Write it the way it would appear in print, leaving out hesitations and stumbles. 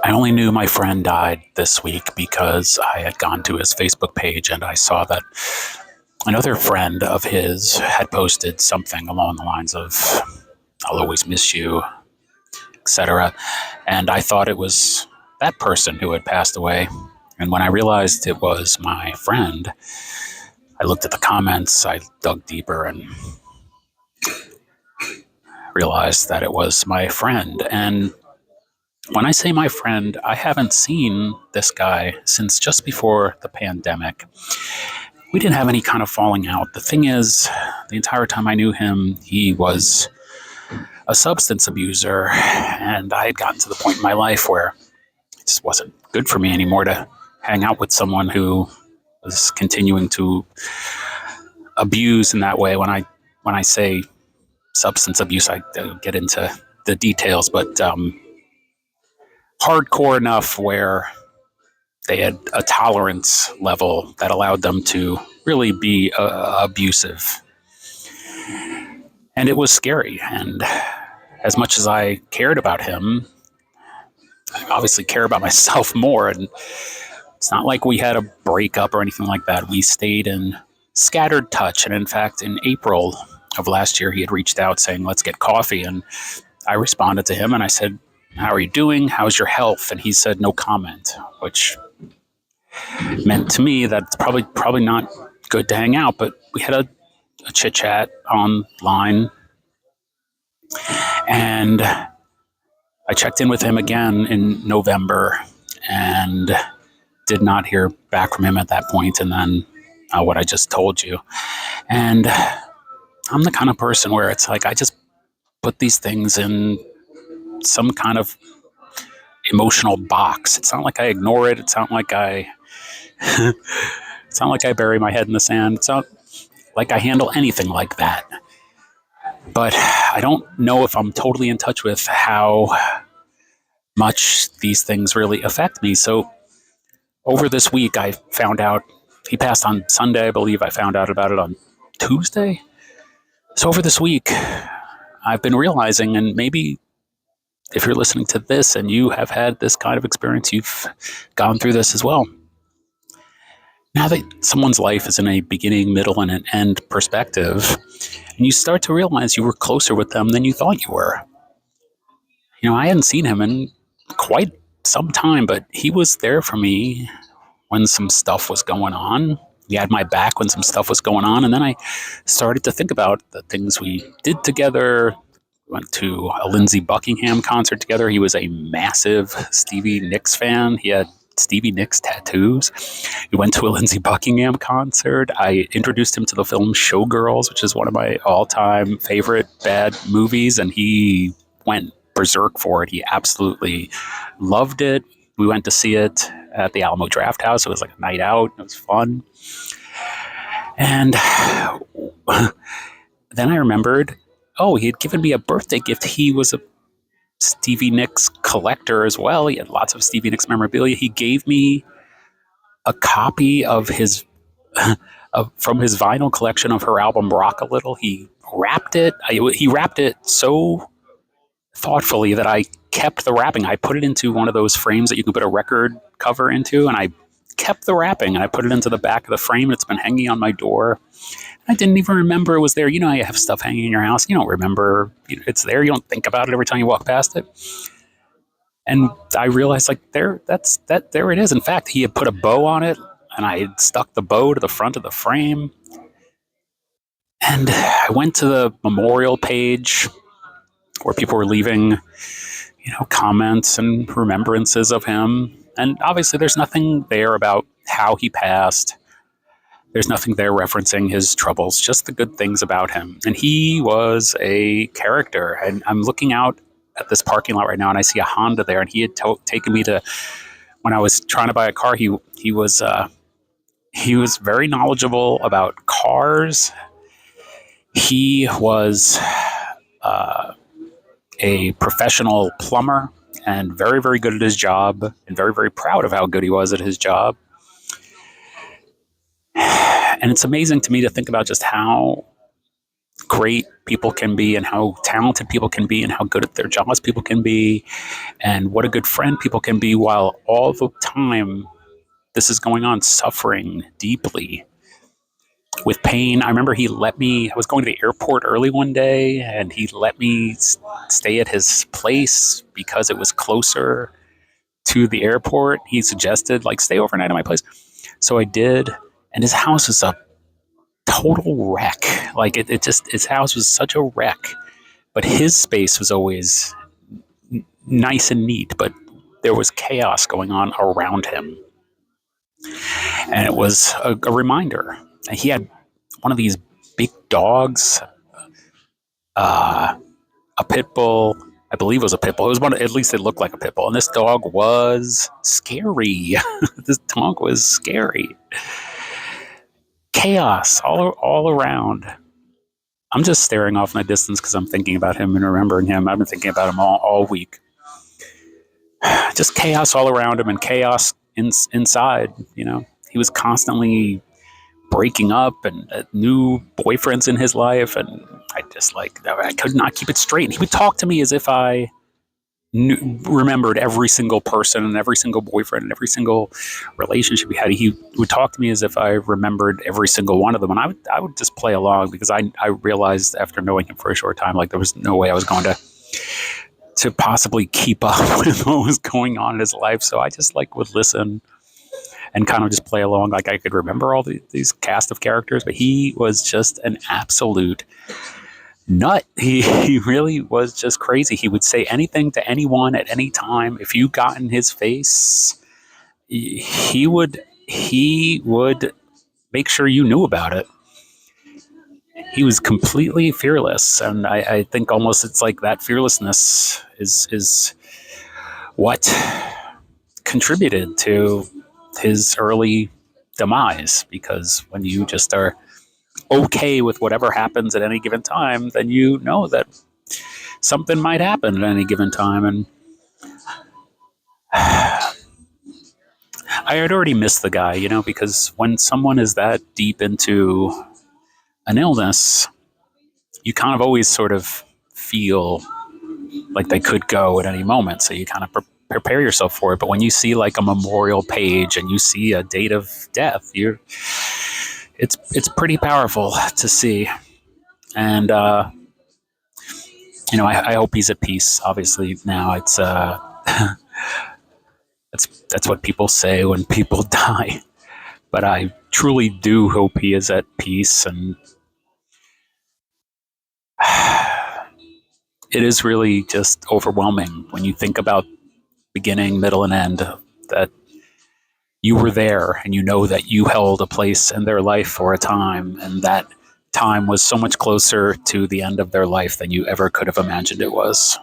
I only knew my friend died this week because I had gone to his Facebook page and I saw that another friend of his had posted something along the lines of, "I'll always miss you," etc. And I thought it was that person who had passed away. And when I realized it was my friend, I looked at the comments, I dug deeper, and realized that it was my friend. And when I say my friend, I haven't seen this guy since just before the pandemic. We didn't have any kind of falling out. The thing is, the entire time I knew him, he was a substance abuser, and I had gotten to the point in my life where it just wasn't good for me anymore to hang out with someone who was continuing to abuse in that way. When I say substance abuse, I get into the details, but hardcore enough where they had a tolerance level that allowed them to really be abusive. And it was scary. And as much as I cared about him, I obviously care about myself more. And it's not like we had a breakup or anything like that. We stayed in scattered touch. And in fact, in April of last year, he had reached out saying, "Let's get coffee." And I responded to him and I said, "How are you doing? How's your health?" And he said, "No comment," which meant to me that it's probably not good to hang out. But we had a chit chat online, and I checked in with him again in November and did not hear back from him at that point. And then what I just told you. And I'm the kind of person where it's like I just put these things in some kind of emotional box. It's not like I ignore it. It's not like I it's not like I bury my head in the sand. It's not like I handle anything like that. But I don't know if I'm totally in touch with how much these things really affect me. So over this week, I found out he passed on Sunday, I believe. I found out about it on Tuesday. So over this week, I've been realizing, and maybe if you're listening to this and you have had this kind of experience, you've gone through this as well. Now that someone's life is in a beginning, middle, and an end perspective, and you start to realize you were closer with them than you thought you were. You know, I hadn't seen him in quite some time, but he was there for me when some stuff was going on. He had my back when some stuff was going on. And then I started to think about the things we did together. We went to a Lindsey Buckingham concert together. He was a massive Stevie Nicks fan. He had Stevie Nicks tattoos. We went to a Lindsey Buckingham concert. I introduced him to the film Showgirls, which is one of my all-time favorite bad movies, and he went berserk for it. He absolutely loved it. We went to see it at the Alamo Draft House. It was like a night out. It was fun. And then I remembered, he had given me a birthday gift. He was a Stevie Nicks collector as well. He had lots of Stevie Nicks memorabilia. He gave me a copy of his from his vinyl collection of her album Rock a Little. He wrapped it. He wrapped it so thoughtfully that I kept the wrapping. I put it into one of those frames that you can put a record cover into, and I kept the wrapping and I put it into the back of the frame. It's been hanging on my door. I didn't even remember it was there. You know, you have stuff hanging in your house. You don't remember it's there. You don't think about it every time you walk past it. And I realized, like, there it is. In fact, he had put a bow on it, and I had stuck the bow to the front of the frame. And I went to the memorial page where people were leaving, comments and remembrances of him. And obviously, there's nothing there about how he passed. There's nothing there referencing his troubles, just the good things about him. And he was a character. And I'm looking out at this parking lot right now, and I see a Honda there. And he had taken me to, when I was trying to buy a car, he was very knowledgeable about cars. He was a professional plumber and very, very good at his job, and very, very proud of how good he was at his job. And it's amazing to me to think about just how great people can be and how talented people can be and how good at their jobs people can be and what a good friend people can be, while all the time this is going on, suffering deeply with pain. I remember I was going to the airport early one day and he let me stay at his place because it was closer to the airport. He suggested, like, stay overnight at my place. So I did. And his house was a total wreck. Like, his house was such a wreck. But his space was always nice and neat, but there was chaos going on around him. And it was a reminder. He had one of these big dogs, a pit bull. I believe it was a pit bull. It was one. At least it looked like a pit bull. And this dog was scary. This dog was scary. Chaos all around. I'm just staring off in the distance because I'm thinking about him and remembering him. I've been thinking about him all week. Just chaos all around him and chaos inside. You know, he was constantly breaking up and new boyfriends in his life, and I could not keep it straight. And he would talk to me as if I remembered every single person and every single boyfriend and every single relationship he had. He would talk to me as if I remembered every single one of them, and I would just play along because I realized after knowing him for a short time, like, there was no way I was going to possibly keep up with what was going on in his life. So I just would listen and kind of just play along. Like, I could remember all these cast of characters, but he was just an absolute nut. He really was just crazy. He would say anything to anyone at any time. If you got in his face, he would make sure you knew about it. He was completely fearless, and I think almost it's like that fearlessness is what contributed to his early demise, because when you just are okay with whatever happens at any given time, then you know that something might happen at any given time. And I had already missed the guy, because when someone is that deep into an illness, you kind of always sort of feel like they could go at any moment. So you kind of prepare yourself for it. But when you see like a memorial page and you see a date of death, it's pretty powerful to see. And, I hope he's at peace. Obviously now it's, that's what people say when people die. But I truly do hope he is at peace. And it is really just overwhelming when you think about beginning, middle, and end, that you were there and you know that you held a place in their life for a time, and that time was so much closer to the end of their life than you ever could have imagined it was.